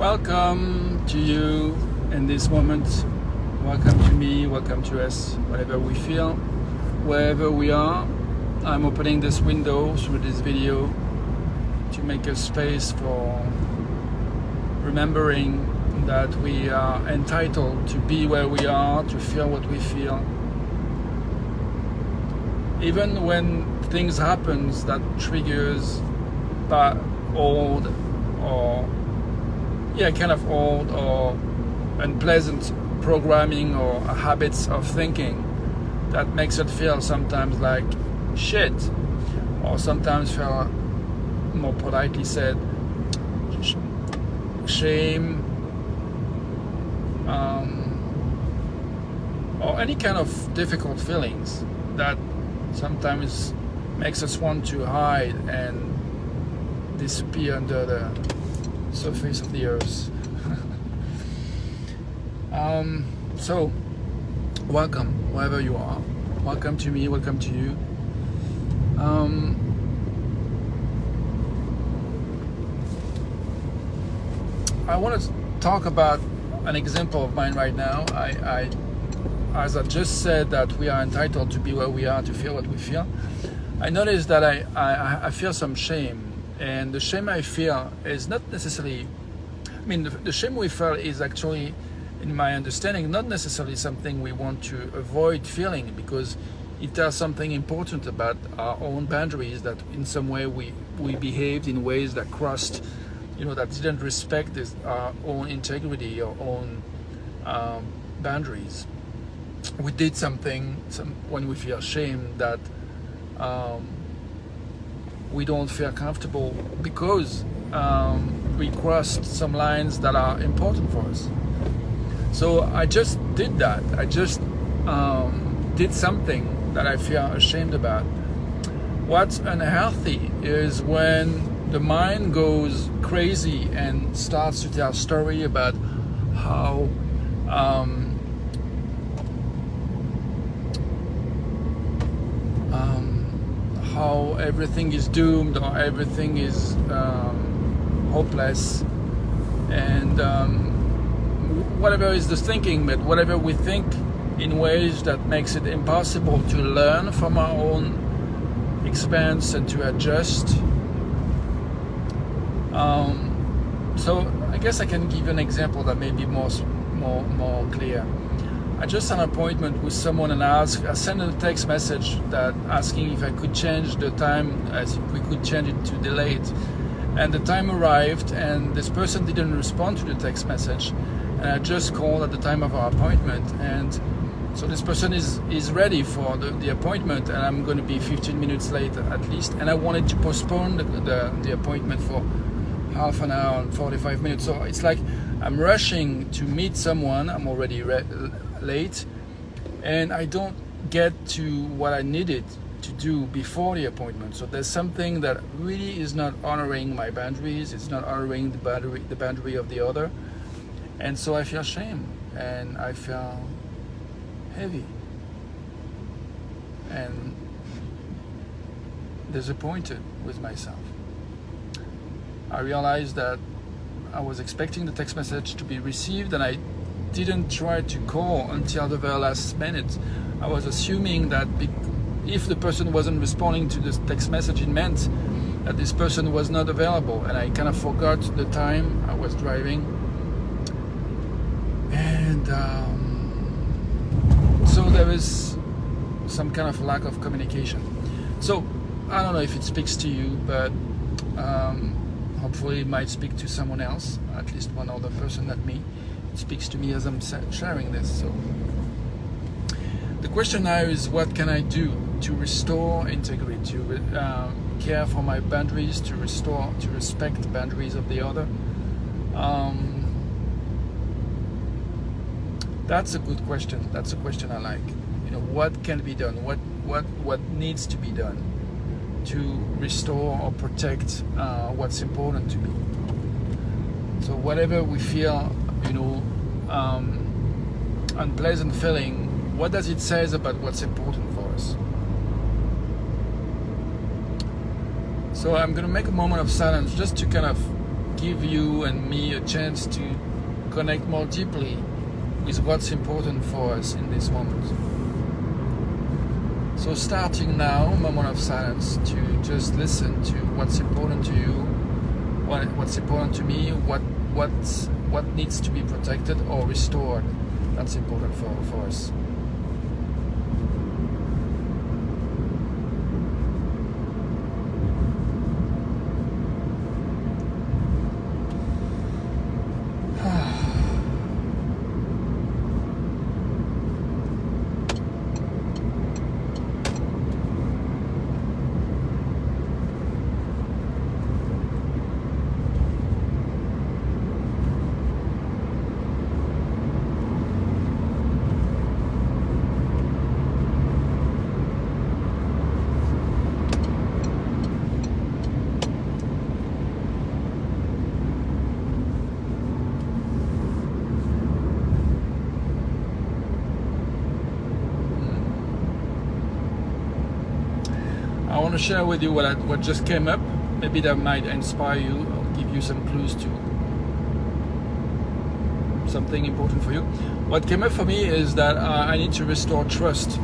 Welcome to you in this moment. Welcome to me, welcome to us, whatever we feel, wherever we are. I'm opening this window through this video to make a space for remembering that we are entitled to be where we are, to feel what we feel. Even when things happen that triggers old or old or unpleasant programming or habits of thinking that makes it feel sometimes like shit, or sometimes feel, more politely said, shame, or any kind of difficult feelings that sometimes makes us want to hide and disappear under the surface of the earth. So welcome wherever you are. Welcome to me, welcome to you. I want to talk about an example of mine right now. As I just said, that we are entitled to be where we are, to feel what we feel. I noticed that I feel some shame. And the shame I feel is not necessarily, the shame we feel is actually, in my understanding, not necessarily something we want to avoid feeling, because it tells something important about our own boundaries, that in some way we behaved in ways that crossed, that didn't respect our own integrity, our own boundaries. We did something when we feel shame that we don't feel comfortable because we crossed some lines that are important for us. So I just did that. I just did something that I feel ashamed about. What's unhealthy is when the mind goes crazy and starts to tell a story about how everything is doomed, or everything is hopeless, and whatever is the thinking, but whatever we think in ways that makes it impossible to learn from our own experience and to adjust. So I guess I can give you an example that may be more clear. I just had an appointment with someone, and I sent a text message that asking if I could change the time, as we could change it to delayed. And the time arrived, and this person didn't respond to the text message. And I just called at the time of our appointment, and so this person is ready for the appointment, and I'm going to be 15 minutes late at least. And I wanted to postpone the appointment for half an hour and 45 minutes. So it's like I'm rushing to meet someone. I'm already late, and I don't get to what I needed to do before the appointment. So there's something that really is not honoring my boundaries. It's not honoring the boundary of the other, and so I feel shame, and I feel heavy and disappointed with myself. I realized that I was expecting the text message to be received, and I didn't try to call until the very last minute. I was assuming that if the person wasn't responding to this text message, it meant that this person was not available, and I kind of forgot the time I was driving. And so there is some kind of lack of communication. So I don't know if it speaks to you, but hopefully it might speak to someone else, at least one other person than me. It speaks to me as I'm sharing this. So the question now is, what can I do to restore integrity, to care for my boundaries, to respect the boundaries of the other? That's a good question. That's a question I like. What can be done? What needs to be done to restore or protect what's important to me? So whatever we feel, unpleasant feeling, what does it say about what's important for us? So I'm going to make a moment of silence just to kind of give you and me a chance to connect more deeply with what's important for us in this moment. So starting now, moment of silence, to just listen to what's important to you, what's important to me, what needs to be protected or restored. That's important for us. I want to share with you what just came up. Maybe that might inspire you or give you some clues to something important for you. What came up for me is that I need to restore trust.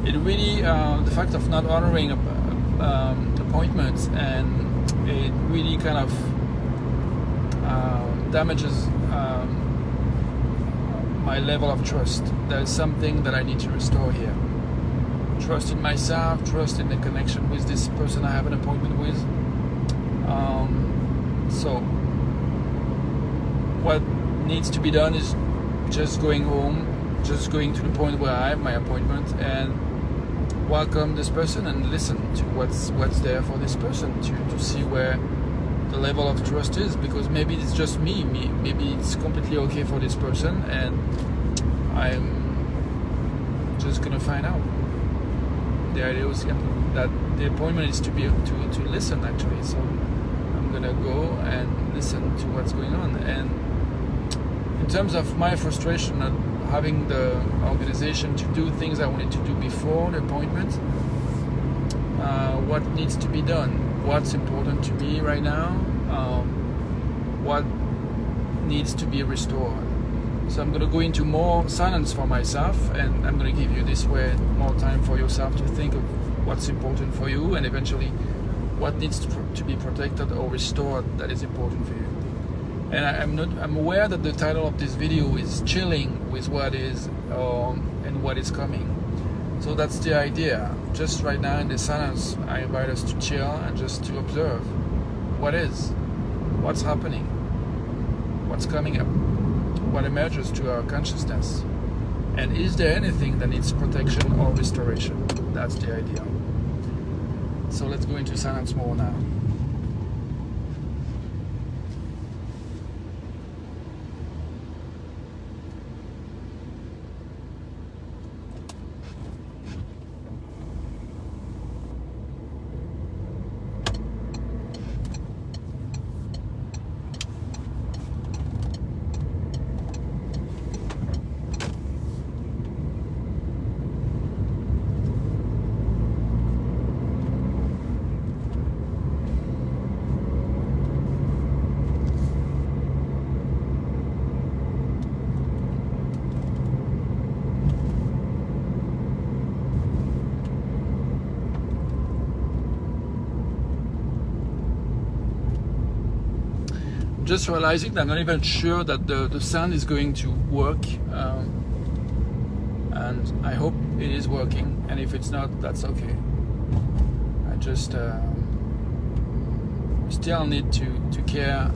It really, the fact of not honoring appointments, and it really kind of damages my level of trust. There's something that I need to restore here. Trust in myself, trust in the connection with this person I have an appointment with. So what needs to be done is just going home, just going to the point where I have my appointment and welcome this person and listen to what's there for this person, to see where the level of trust is, because maybe it's just me, maybe it's completely okay for this person, and I'm just gonna find out. The idea was that the appointment is to listen, actually. So I'm gonna go and listen to what's going on. And in terms of my frustration at having the organization to do things I wanted to do before the appointment, what needs to be done, what's important to me right now, what needs to be restored. So I'm going to go into more silence for myself, and I'm going to give you this way more time for yourself to think of what's important for you, and eventually what needs to be protected or restored that is important for you. And I'm aware that the title of this video is chilling with what is and what is coming. So that's the idea. Just right now in the silence, I invite us to chill and just to observe what is, what's happening, what's coming up, what emerges to our consciousness, and is there anything that needs protection or restoration. That's the idea. So let's go into silence more now. Just realizing that I'm not even sure that the sound is going to work, and I hope it is working, and if it's not, that's okay. I just still need to care,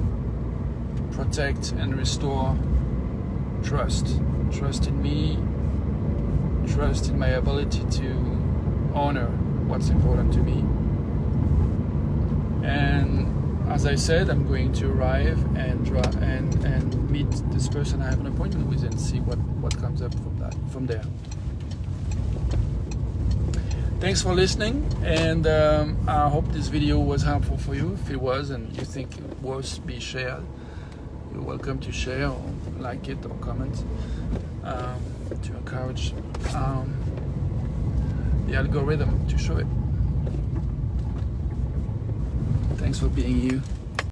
protect and restore trust in me, trust in my ability to honor what's important to me. And as I said, I'm going to arrive and meet this person I have an appointment with and see what comes up from there. Thanks for listening, and I hope this video was helpful for you. If it was and you think it was be shared, you're welcome to share or like it or comment to encourage the algorithm to show it. Thanks for being you.